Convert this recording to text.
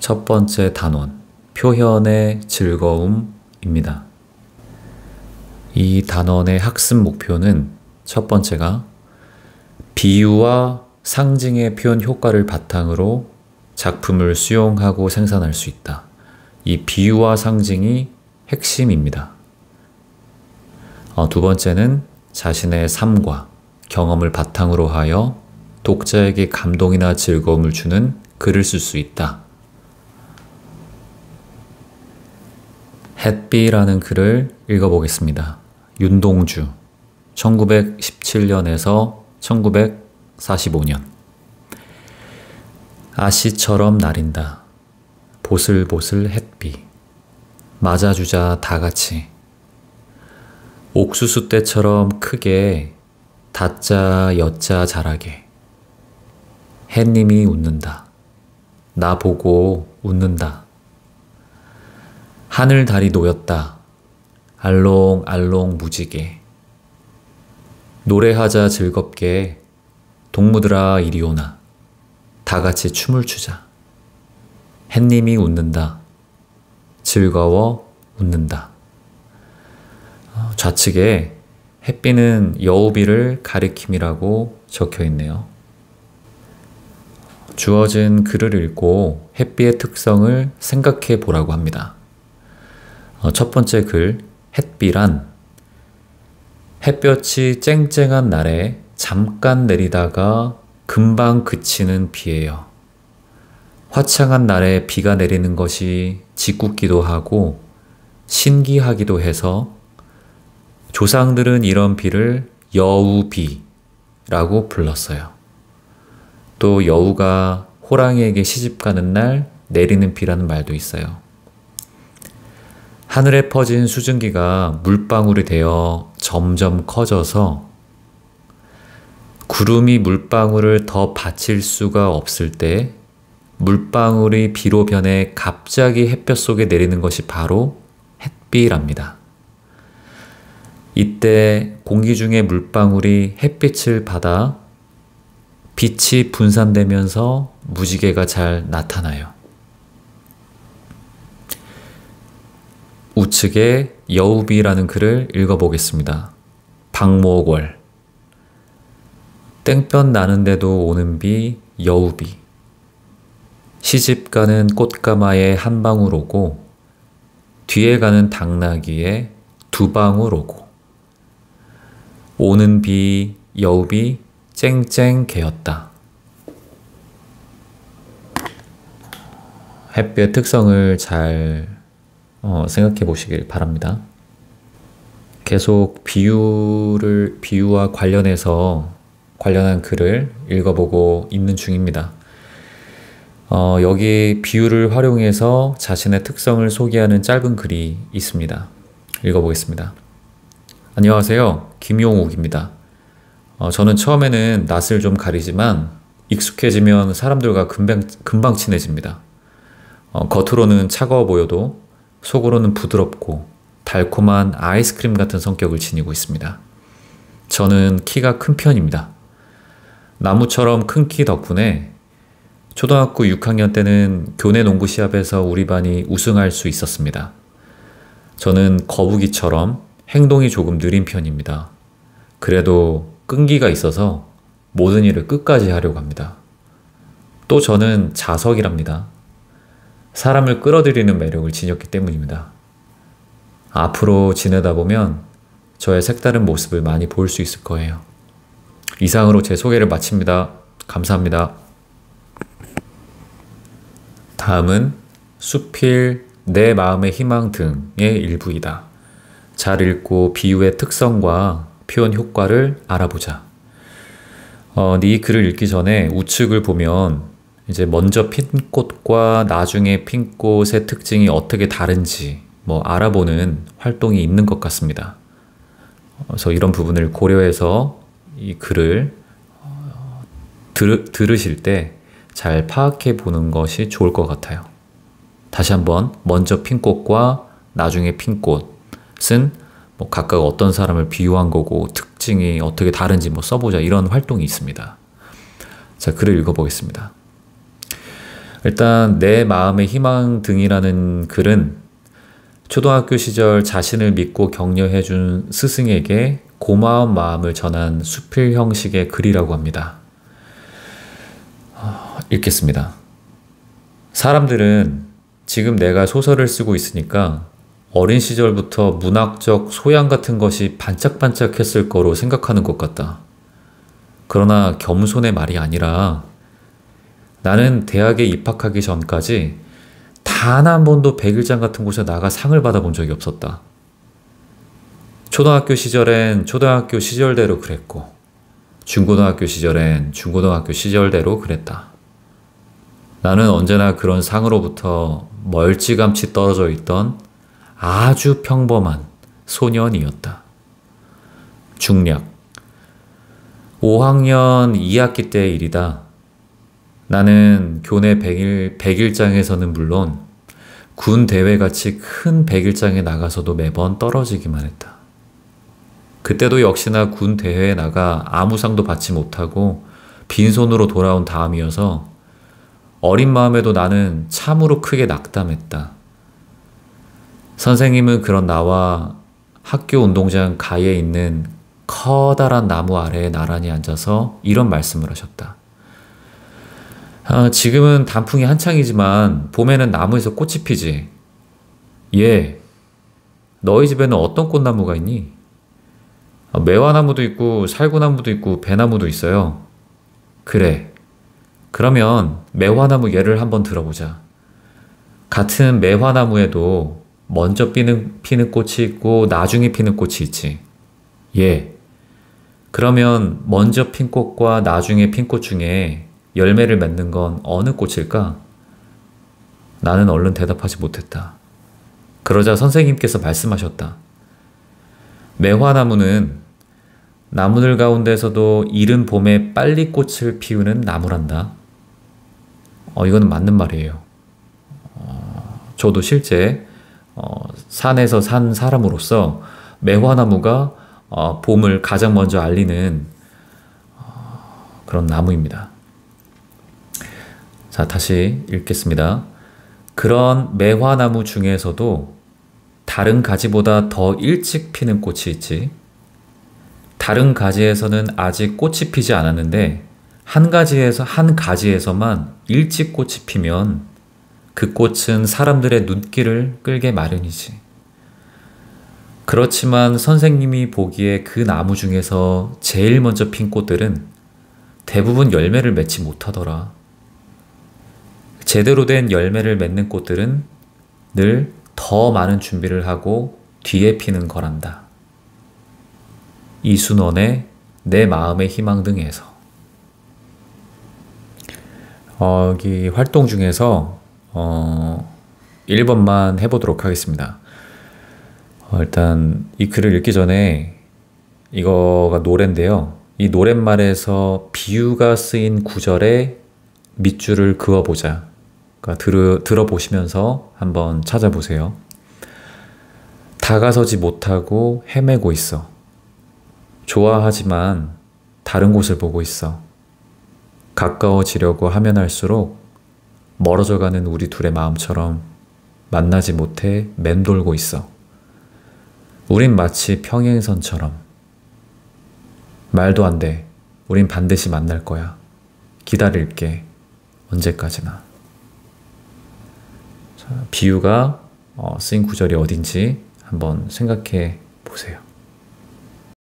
첫 번째 단원, 표현의 즐거움입니다. 이 단원의 학습 목표는 첫 번째가 비유와 상징의 표현 효과를 바탕으로 작품을 수용하고 생산할 수 있다. 이 비유와 상징이 핵심입니다. 두 번째는 자신의 삶과 경험을 바탕으로 하여 독자에게 감동이나 즐거움을 주는 글을 쓸 수 있다. 햇비라는 글을 읽어보겠습니다. 윤동주, 1917년에서 1945년. 아씨처럼 나린다. 보슬보슬 햇비. 맞아주자 다같이. 옥수수 때처럼 크게 다짜 여짜 자라게. 햇님이 웃는다. 나 보고 웃는다. 하늘 달이 놓였다. 알롱알롱 무지개. 노래하자 즐겁게. 동무들아 이리 오나. 다같이 춤을 추자. 햇님이 웃는다. 즐거워 웃는다. 좌측에 햇비는 여우비를 가리킴이라고 적혀 있네요. 주어진 글을 읽고 햇비의 특성을 생각해 보라고 합니다. 첫 번째 글, 햇비란 햇볕이 쨍쨍한 날에 잠깐 내리다가 금방 그치는 비예요. 화창한 날에 비가 내리는 것이 짓궂기도 하고 신기하기도 해서 조상들은 이런 비를 여우비라고 불렀어요. 또 여우가 호랑이에게 시집가는 날 내리는 비라는 말도 있어요. 하늘에 퍼진 수증기가 물방울이 되어 점점 커져서 구름이 물방울을 더 받칠 수가 없을 때 물방울이 비로 변해 갑자기 햇볕 속에 내리는 것이 바로 햇비랍니다. 이때 공기 중에 물방울이 햇빛을 받아 빛이 분산되면서 무지개가 잘 나타나요. 우측에 여우비라는 글을 읽어보겠습니다. 박목월. 땡볕 나는데도 오는 비 여우비. 시집가는 꽃가마에 한 방울 오고 뒤에 가는 당나귀에 두 방울 오고 오는 비 여우비 쨍쨍 개었다. 햇볕의 특성을 잘 생각해 보시길 바랍니다. 계속 비유와 관련한 글을 읽어보고 있는 중입니다. 여기 비유를 활용해서 자신의 특성을 소개하는 짧은 글이 있습니다. 읽어보겠습니다. 안녕하세요. 김용욱입니다. 저는 처음에는 낯을 좀 가리지만 익숙해지면 사람들과 금방 친해집니다. 겉으로는 차가워 보여도 속으로는 부드럽고 달콤한 아이스크림 같은 성격을 지니고 있습니다. 저는 키가 큰 편입니다. 나무처럼 큰 키 덕분에 초등학교 6학년 때는 교내 농구 시합에서 우리 반이 우승할 수 있었습니다. 저는 거북이처럼 행동이 조금 느린 편입니다. 그래도 끈기가 있어서 모든 일을 끝까지 하려고 합니다. 또 저는 자석이랍니다. 사람을 끌어들이는 매력을 지녔기 때문입니다. 앞으로 지내다 보면 저의 색다른 모습을 많이 볼 수 있을 거예요. 이상으로 제 소개를 마칩니다. 감사합니다. 다음은 수필 내 마음의 희망 등의 일부이다. 잘 읽고 비유의 특성과 표현 효과를 알아보자. 이 글을 읽기 전에 우측을 보면 이제 먼저 핀 꽃과 나중에 핀 꽃의 특징이 어떻게 다른지 알아보는 활동이 있는 것 같습니다. 그래서 이런 부분을 고려해서 이 글을 들으실 때 잘 파악해 보는 것이 좋을 것 같아요. 다시 한번 먼저 핀 꽃과 나중에 핀 꽃은 각각 어떤 사람을 비유한 거고 특징이 어떻게 다른지 써보자 이런 활동이 있습니다. 자, 글을 읽어보겠습니다. 일단 내 마음의 희망등이라는 글은 초등학교 시절 자신을 믿고 격려해준 스승에게 고마운 마음을 전한 수필 형식의 글이라고 합니다. 읽겠습니다. 사람들은 지금 내가 소설을 쓰고 있으니까 어린 시절부터 문학적 소양 같은 것이 반짝반짝했을 거로 생각하는 것 같다. 그러나 겸손의 말이 아니라 나는 대학에 입학하기 전까지 단 한 번도 백일장 같은 곳에 나가 상을 받아본 적이 없었다. 초등학교 시절엔 초등학교 시절대로 그랬고 중고등학교 시절엔 중고등학교 시절대로 그랬다. 나는 언제나 그런 상으로부터 멀찌감치 떨어져 있던 아주 평범한 소년이었다. 중략 5학년 2학기 때의 일이다. 나는 교내 백일장에서는 물론 군 대회같이 큰 백일장에 나가서도 매번 떨어지기만 했다. 그때도 역시나 군 대회에 나가 아무 상도 받지 못하고 빈손으로 돌아온 다음이어서 어린 마음에도 나는 참으로 크게 낙담했다. 선생님은 그런 나와 학교 운동장 가에 있는 커다란 나무 아래에 나란히 앉아서 이런 말씀을 하셨다. 지금은 단풍이 한창이지만 봄에는 나무에서 꽃이 피지. 예, 너희 집에는 어떤 꽃나무가 있니? 매화나무도 있고 살구나무도 있고 배나무도 있어요. 그래, 그러면 매화나무 예를 한번 들어보자. 같은 매화나무에도 먼저 피는 꽃이 있고 나중에 피는 꽃이 있지. 예, 그러면 먼저 핀 꽃과 나중에 핀 꽃 중에 열매를 맺는 건 어느 꽃일까? 나는 얼른 대답하지 못했다. 그러자 선생님께서 말씀하셨다. 매화나무는 나무들 가운데서도 이른 봄에 빨리 꽃을 피우는 나무란다. 이거는 맞는 말이에요. 저도 실제 산에서 산 사람으로서 매화나무가 봄을 가장 먼저 알리는 그런 나무입니다. 자, 다시 읽겠습니다. 그런 매화나무 중에서도 다른 가지보다 더 일찍 피는 꽃이 있지. 다른 가지에서는 아직 꽃이 피지 않았는데 한 가지에서만 일찍 꽃이 피면 그 꽃은 사람들의 눈길을 끌게 마련이지. 그렇지만 선생님이 보기에 그 나무 중에서 제일 먼저 핀 꽃들은 대부분 열매를 맺지 못하더라. 제대로 된 열매를 맺는 꽃들은 늘 더 많은 준비를 하고 뒤에 피는 거란다. 이순원의 내 마음의 희망 등에서 여기 활동 중에서 1번만 해보도록 하겠습니다. 일단 이 글을 읽기 전에 이거가 노래인데요. 이 노랫말에서 비유가 쓰인 구절에 밑줄을 그어보자. 그러니까 들어보시면서 한번 찾아보세요. 다가서지 못하고 헤매고 있어. 좋아하지만 다른 곳을 보고 있어. 가까워지려고 하면 할수록 멀어져가는 우리 둘의 마음처럼 만나지 못해 맴돌고 있어. 우린 마치 평행선처럼. 말도 안 돼. 우린 반드시 만날 거야. 기다릴게. 언제까지나. 자, 비유가 쓰인 구절이 어딘지 한번 생각해 보세요.